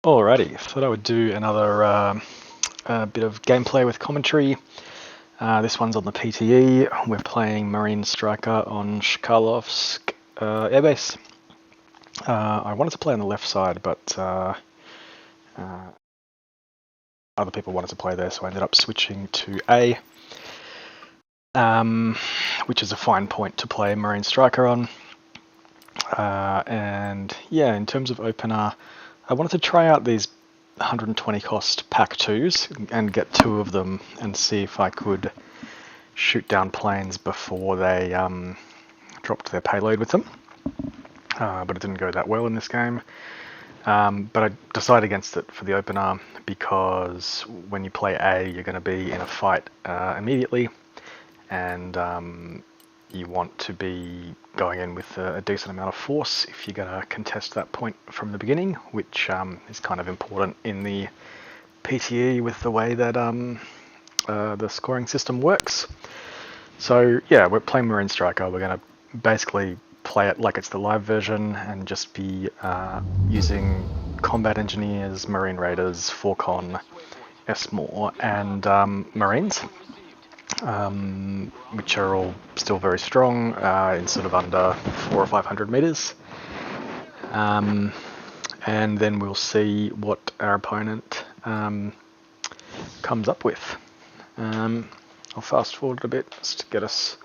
Alrighty, thought I would do another bit of gameplay with commentary. This one's on the PTE. We're playing Marine-Stryker on Chkalosvk Airbase. I wanted to play on the left side, but other people wanted to play there, so I ended up switching to A, which is a fine point to play Marine-Stryker on. And yeah, in terms of opener, I wanted to try out these 120 cost pack 2s and get 2 of them and see if I could shoot down planes before they dropped their payload with them. But it didn't go that well in this game. But I decided against it for the opener because when you play A, you're going to be in a fight immediately, and you want to be going in with a decent amount of force if you're going to contest that point from the beginning, which is kind of important in the PTE with the way that the scoring system works. So yeah, we're playing Marine-Stryker. We're going to basically play it like it's the live version and just be using combat engineers, marine raiders, 4-con, SMOR, and marines. Which are all still very strong in sort of under 400 or 500 meters. And then we'll see what our opponent comes up with. I'll fast forward a bit just to get us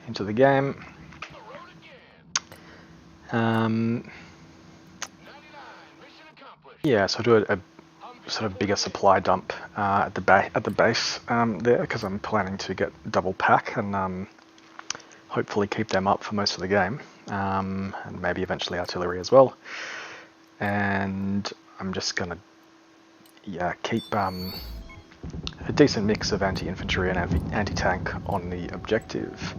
into the game. Yeah, so I'll do a sort of bigger supply dump at the base there, because I'm planning to get double pack and hopefully keep them up for most of the game, and maybe eventually artillery as well. And I'm just gonna keep a decent mix of anti-infantry and anti-tank on the objective.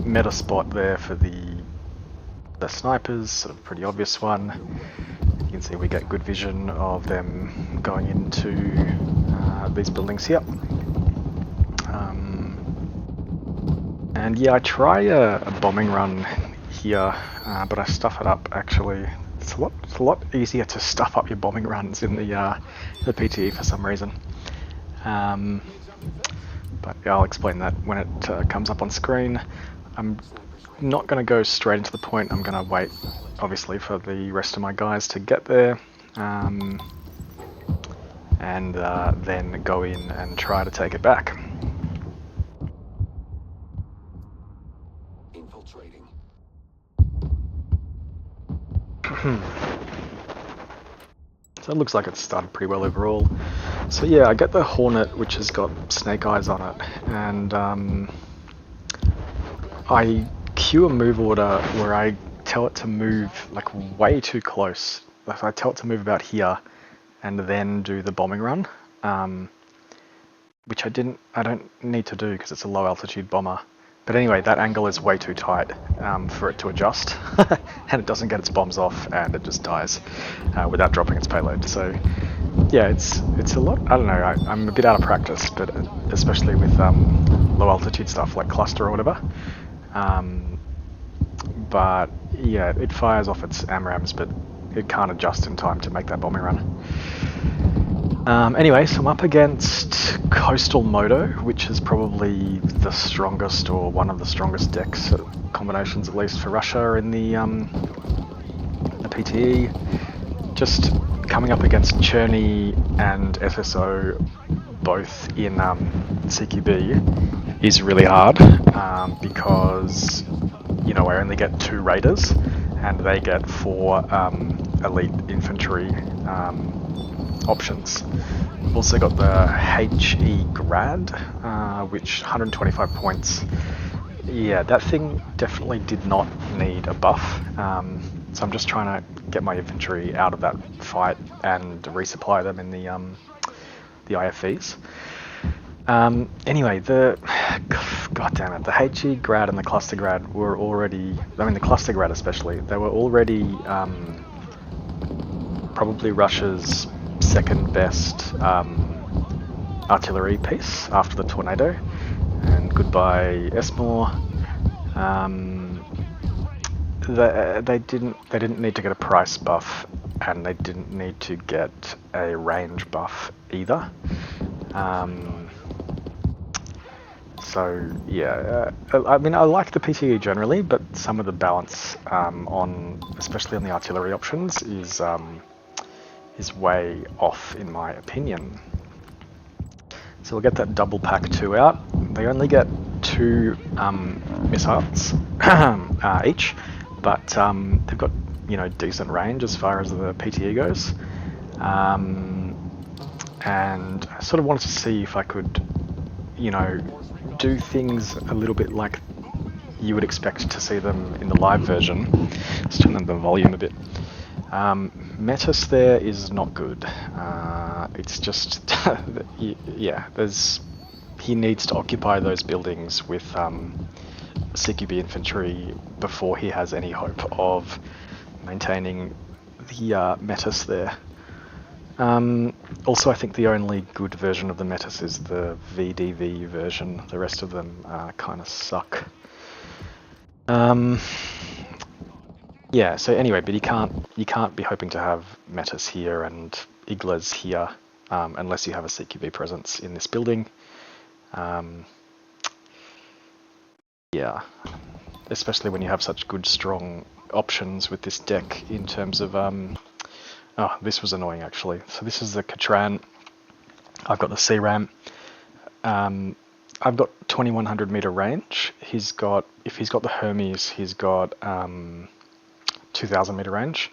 Meta spot there for the snipers, sort of pretty obvious one. You can see we get good vision of them going into these buildings here. And yeah, I try a bombing run here, but I stuff it up actually. It's a lot easier to stuff up your bombing runs in the PTE for some reason. But yeah, I'll explain that when it comes up on screen. I'm not going to go straight into the point. I'm going to wait, obviously, for the rest of my guys to get there, and then go in and try to take it back. Infiltrating. So it looks like it's started pretty well overall. So yeah, I get the Hornet, which has got snake eyes on it, and I cue a move order where I tell it to move like way too close. Like I tell it to move about here and then do the bombing run, which I don't need to do because it's a low altitude bomber. But anyway, that angle is way too tight for it to adjust, and it doesn't get its bombs off, and it just dies without dropping its payload. So yeah, it's a lot. I don't know. I'm a bit out of practice, but especially with low altitude stuff like cluster or whatever. But yeah, it fires off its AMRAAMs, but it can't adjust in time to make that bombing run. Anyway, so I'm up against Coastal Moto, which is probably the strongest or one of the strongest decks combinations, at least for Russia in the PTE. Just coming up against Cherny and SSO, both in CQB, is really hard because I only get 2 raiders and they get 4 elite infantry options. We've also got the HE Grad, which 125 points. Yeah, that thing definitely did not need a buff. So I'm just trying to get my infantry out of that fight and resupply them in the IFVs. Anyway, the HE Grad and the Cluster Grad were already, the Cluster Grad especially, they were already probably Russia's second best artillery piece after the Tornado, and goodbye SMOR. They didn't need to get a price buff and they didn't need to get a range buff either. So yeah, I mean, I like the PTE generally, but some of the balance especially on the artillery options, is way off in my opinion. So we'll get that double pack 2 out. They only get 2 missiles each, but they've got, you know, decent range as far as the PTE goes. And I sort of wanted to see if I could, you know, do things a little bit like you would expect to see them in the live version. Let's turn down the volume a bit. Metis there is not good. It's just, yeah, he needs to occupy those buildings with CQB infantry before he has any hope of maintaining the Metis there. Also, I think the only good version of the Metis is the VDV version. The rest of them kind of suck. Yeah, so anyway, but you can't be hoping to have Metis here and Iglas here unless you have a CQB presence in this building. Yeah, especially when you have such good, strong options with this deck in terms of... oh, this was annoying actually. So this is the Katran. I've got the CRAM. I've got 2100 meter range. If he's got the Hermes, he's got 2000 meter range.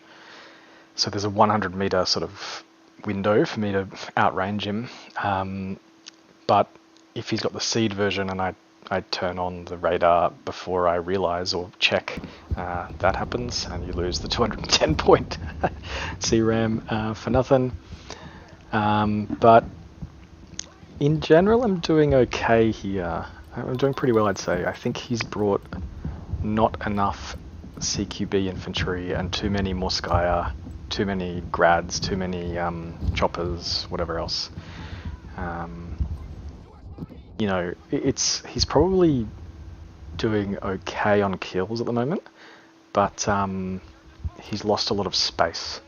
So there's a 100 meter sort of window for me to outrange him. But if he's got the seed version and I turn on the radar before I realize or check, that happens and you lose the 210 point CRAM for nothing. But in general, I'm doing okay here. I'm doing pretty well, I'd say. I think he's brought not enough CQB infantry and too many Morskaya, too many grads, too many choppers, whatever else. You know, he's probably doing okay on kills at the moment, but he's lost a lot of space,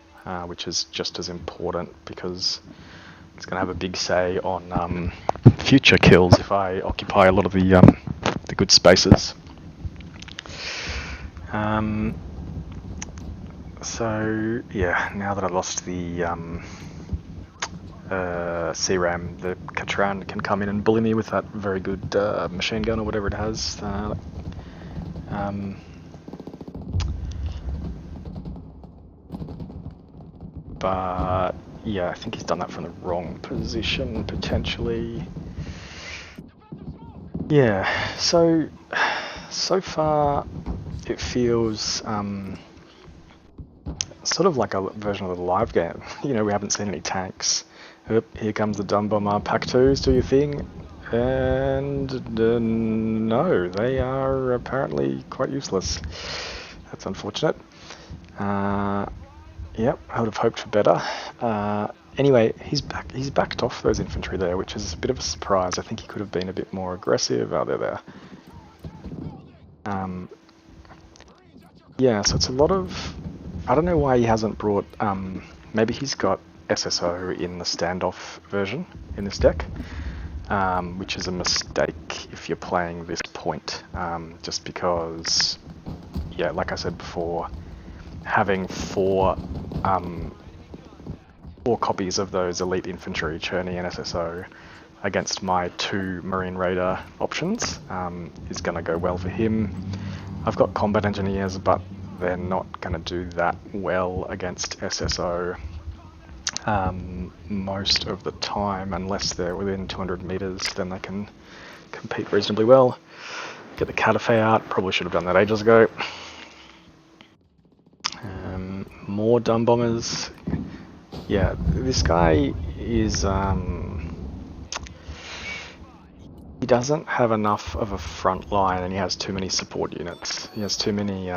which is just as important because it's going to have a big say on future kills if I occupy a lot of the good spaces. So yeah, now that I've lost the CRAM, the Katran can come in and bully me with that very good machine gun or whatever it has. But yeah, I think he's done that from the wrong position, potentially. Yeah, so far it feels sort of like a version of the live game. You know, we haven't seen any tanks. Oop, here comes the dumb bomber pack 2s, do your thing. And no, they are apparently quite useless. That's unfortunate. Yep, I would have hoped for better. Anyway, he's backed off those infantry there, which is a bit of a surprise. I think he could have been a bit more aggressive. Oh, they're there. Yeah, so it's a lot of... I don't know why he hasn't brought... maybe he's got SSO in the standoff version in this deck, which is a mistake if you're playing this point, just because, yeah, like I said before, having four copies of those elite infantry, Cherney and SSO, against my 2 Marine Raider options is going to go well for him. I've got combat engineers, but they're not going to do that well against SSO most of the time, unless they're within 200 meters, then they can compete reasonably well. Get the Catafe out, probably should have done that ages ago. More dumb bombers. Yeah, this guy is... he doesn't have enough of a front line and he has too many support units. He has too many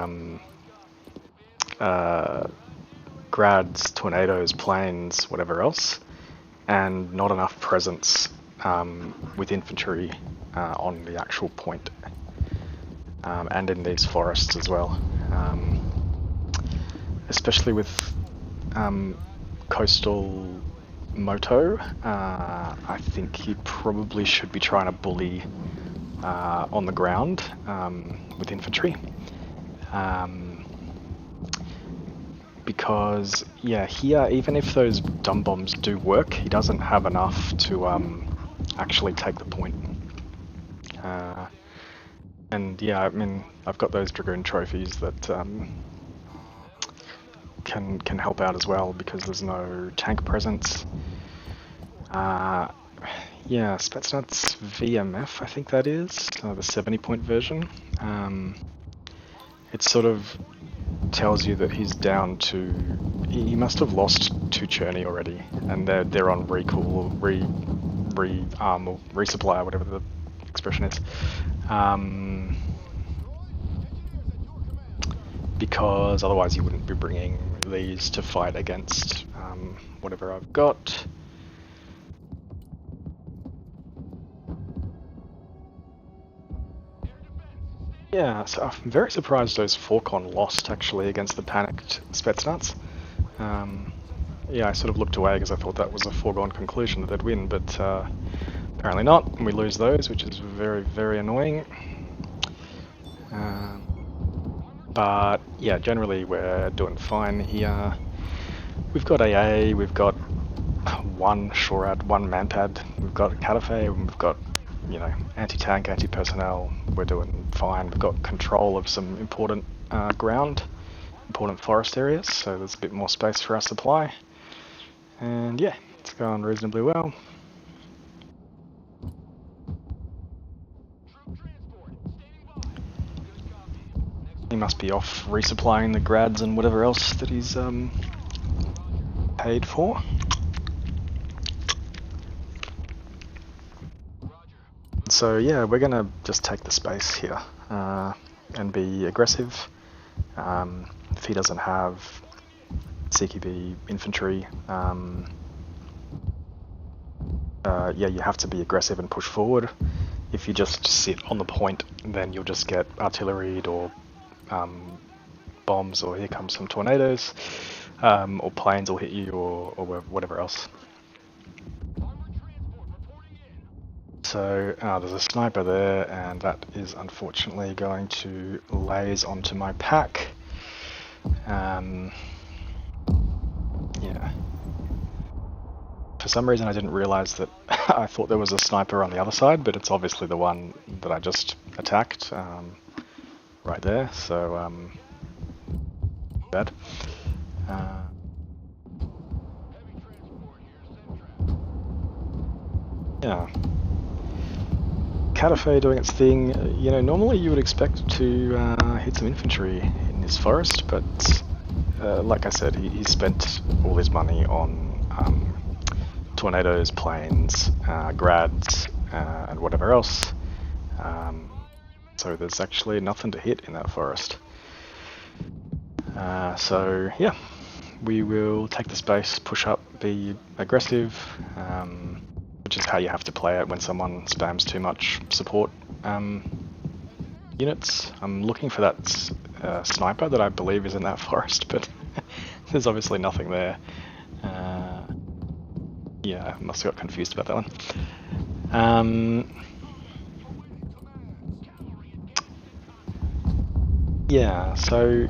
grads, tornadoes, planes, whatever else, and not enough presence with infantry on the actual point, and in these forests as well. Especially with coastal moto, I think he probably should be trying to bully on the ground with infantry. Because, yeah, here, even if those dumb bombs do work, he doesn't have enough to actually take the point. And yeah, I mean, I've got those Dragoon trophies that can help out as well because there's no tank presence. Yeah, Spetsnaz VMF, I think that is, the 70-point version. It sort of tells you that he's down to... He must have lost 2 Churney already, and they're on recall, rearm, or resupply, whatever the expression is. Because otherwise you wouldn't be bringing these to fight against whatever I've got. Yeah, so I'm very surprised those Forcon lost actually against the panicked Spetsnaz. Yeah, I sort of looked away because I thought that was a foregone conclusion that they'd win, but apparently not, and we lose those, which is very, very annoying. But yeah, generally we're doing fine here. We've got AA, we've got 1 Shorad, 1 Manpad, we've got Catafe, and we've got, you know, anti-tank, anti-personnel. We're doing fine. We've got control of some important ground, important forest areas, so there's a bit more space for our supply. And yeah, it's going reasonably well. He must be off resupplying the grads and whatever else that he's paid for. So yeah, we're gonna just take the space here and be aggressive. If he doesn't have CQB infantry, yeah, you have to be aggressive and push forward. If you just sit on the point, then you'll just get artilleried or bombs, or here comes some tornadoes, or planes will hit you, or whatever else. So there's a sniper there, and that is unfortunately going to laze onto my pack. Yeah. For some reason I didn't realise that I thought there was a sniper on the other side, but it's obviously the one that I just attacked right there, so bad. Yeah. Catafe doing its thing. You know, normally you would expect to hit some infantry in this forest, but like I said, he spent all his money on tornadoes, planes, grads, and whatever else. So there's actually nothing to hit in that forest. So yeah, we will take the space, push up, be aggressive, which is how you have to play it when someone spams too much support units. I'm looking for that sniper that I believe is in that forest, but there's obviously nothing there. Yeah, I must have got confused about that one. Yeah, so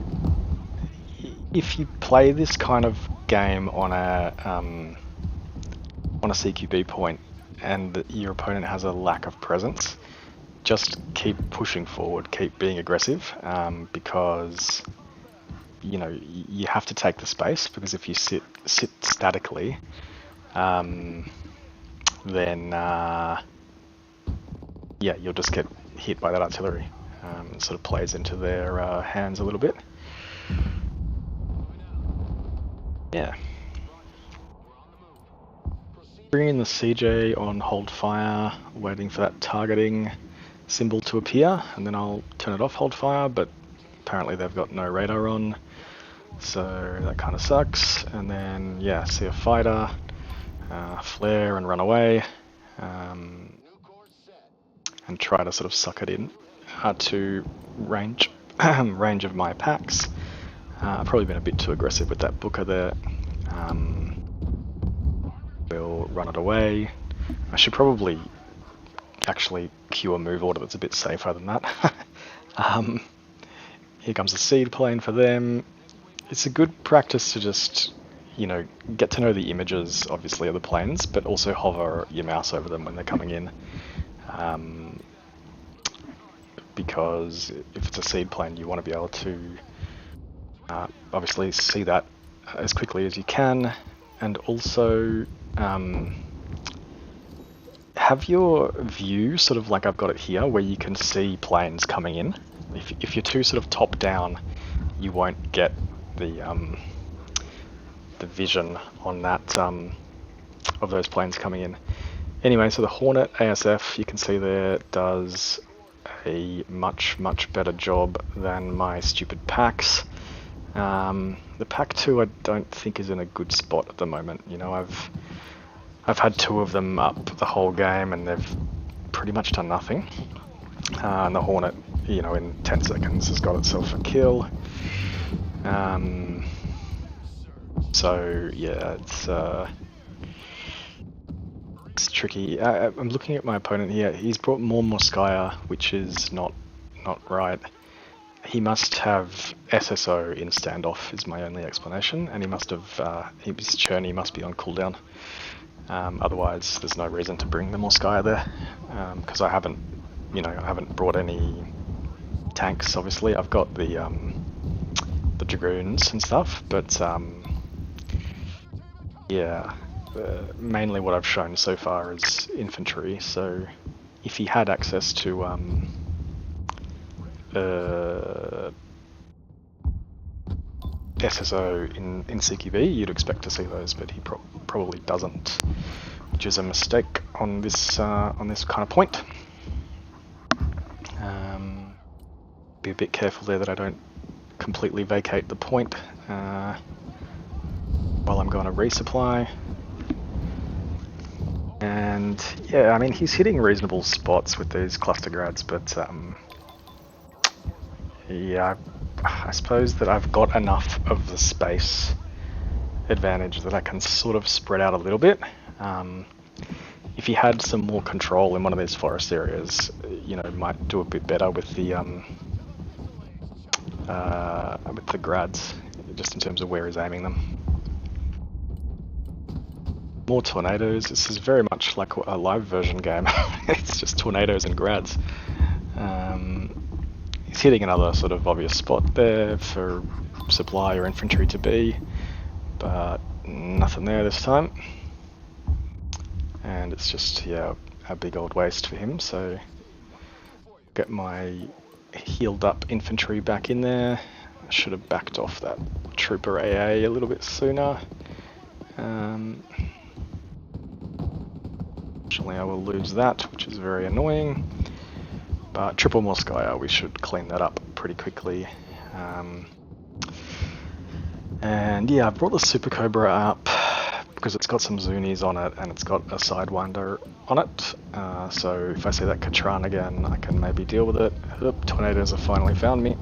if you play this kind of game on a CQB point and your opponent has a lack of presence, just keep pushing forward, keep being aggressive, because you know you have to take the space, because if you sit statically, then yeah, you'll just get hit by that artillery. It sort of plays into their hands a little bit. Yeah. Bringing the CJ on hold fire, waiting for that targeting symbol to appear, and then I'll turn it off hold fire, but apparently they've got no radar on, so that kind of sucks. And then yeah, see a fighter, flare and run away, and try to sort of suck it in to range of my packs. I've probably been a bit too aggressive with that Booker there. We'll run it away. I should probably actually queue a move order that's a bit safer than that. Here comes the seed plane for them. It's a good practice to just, get to know the images, obviously, of the planes, but also hover your mouse over them when they're coming in. Because if it's a seed plane, you want to be able to obviously see that as quickly as you can, and also have your view sort of like I've got it here, where you can see planes coming in. If you're too sort of top down, you won't get the vision on that of those planes coming in. Anyway, so the Hornet ASF, you can see there, does a much better job than my stupid packs. The pack 2 I don't think is in a good spot at the moment. I've had 2 of them up the whole game and they've pretty much done nothing. And the Hornet, in 10 seconds has got itself a kill. So yeah, it's tricky. I'm looking at my opponent here. He's brought more Morskaya, which is not right. He must have SSO in standoff is my only explanation, and he must have his Churney must be on cooldown. Otherwise, there's no reason to bring the Morskaya there, because I haven't brought any tanks. Obviously, I've got the Dragoons and stuff, but yeah, mainly what I've shown so far is infantry. So if he had access to SSO in CQB, you'd expect to see those, but he probably doesn't, which is a mistake on this kind of point. Be a bit careful there that I don't completely vacate the point while I'm going to resupply. And yeah, I mean, he's hitting reasonable spots with these cluster grads, but yeah, I suppose that I've got enough of the space advantage that I can sort of spread out a little bit. If he had some more control in one of these forest areas, might do a bit better with the grads, just in terms of where he's aiming them. More tornadoes. This is very much like a live version game. It's just tornadoes and grads. He's hitting another sort of obvious spot there for supply or infantry to be, but nothing there this time. And it's just, yeah, a big old waste for him, so get my healed up infantry back in there. I should have backed off that trooper AA a little bit sooner. Unfortunately I will lose that, which is very annoying. But triple Morskaya, we should clean that up pretty quickly. And yeah, I brought the Super Cobra up because it's got some Zunis on it and it's got a Sidewinder on it. So if I see that Katran again, I can maybe deal with it. Oop, tornadoes have finally found me.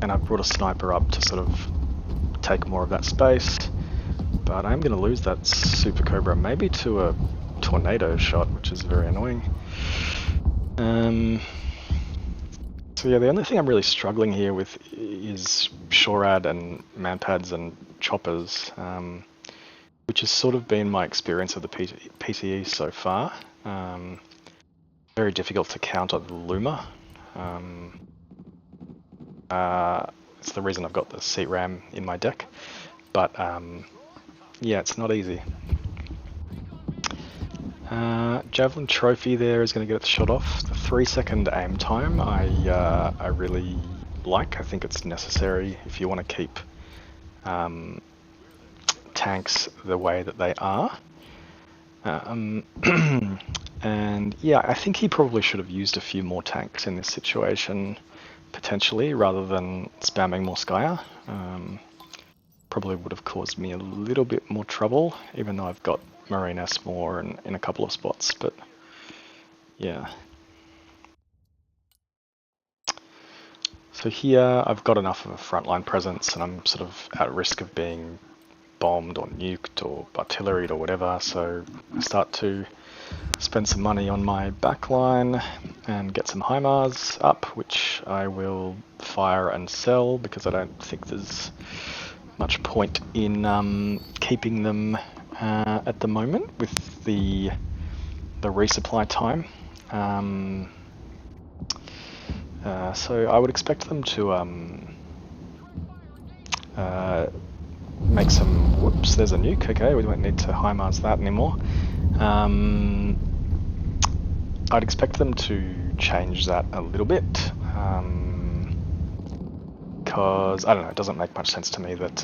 And I've brought a sniper up to sort of take more of that space. But I'm going to lose that Super Cobra maybe to a tornado shot, which is very annoying. So yeah, the only thing I'm really struggling here with is Shorad and manpads and choppers, which has sort of been my experience of the PTE so far. Very difficult to counter the Luma. It's the reason I've got the seat ram in my deck, but yeah, it's not easy. Javelin Trophy there is going to get its shot off. The 3-second aim time I really like. I think it's necessary if you want to keep tanks the way that they are. And yeah, I think he probably should have used a few more tanks in this situation, potentially, rather than spamming Morskaya. Probably would have caused me a little bit more trouble, even though I've got Marine-S more in a couple of spots, but yeah. So here I've got enough of a frontline presence and I'm sort of at risk of being bombed or nuked or artilleried or whatever, so I start to spend some money on my backline and get some HIMARS up, which I will fire and sell because I don't think there's much point in keeping them at the moment with the resupply time. So I would expect them to make some... Whoops, there's a nuke. Okay, we won't need to HIMARS that anymore. I'd expect them to change that a little bit, because, I don't know, it doesn't make much sense to me that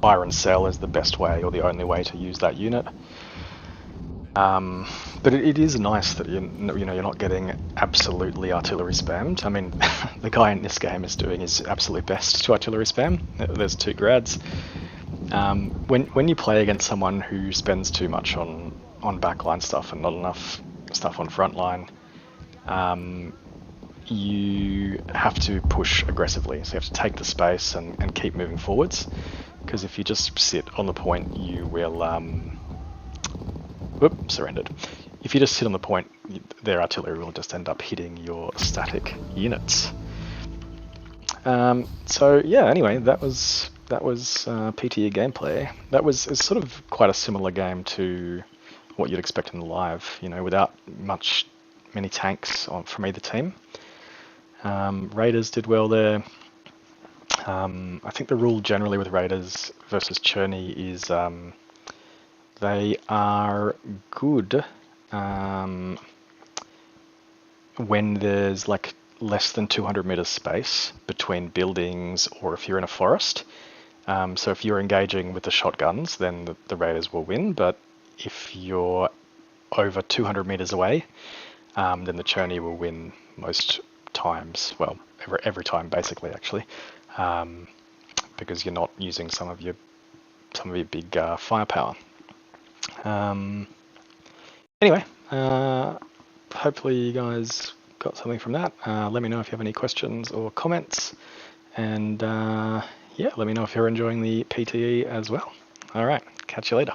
fire and sell is the best way or the only way to use that unit. But it is nice that you're not getting absolutely artillery spammed. I mean, the guy in this game is doing his absolute best to artillery spam. There's 2 grads. When you play against someone who spends too much on backline stuff and not enough stuff on frontline, you have to push aggressively. So you have to take the space and keep moving forwards. Because if you just sit on the point, you will... surrendered. If you just sit on the point, their artillery will just end up hitting your static units. So yeah, anyway, that was PTE gameplay. It's sort of quite a similar game to what you'd expect in the live, without many tanks from either team. Raiders did well there. I think the rule generally with Raiders versus Churney is they are good when there's like less than 200 meters space between buildings or if you're in a forest. So if you're engaging with the shotguns, then the Raiders will win. But if you're over 200 meters away, then the Churney will win most times. Well, every time basically, actually, because you're not using some of your big firepower. Anyway, hopefully you guys got something from that. Let me know if you have any questions or comments, and yeah, let me know if you're enjoying the PTE as well. All right, catch you later.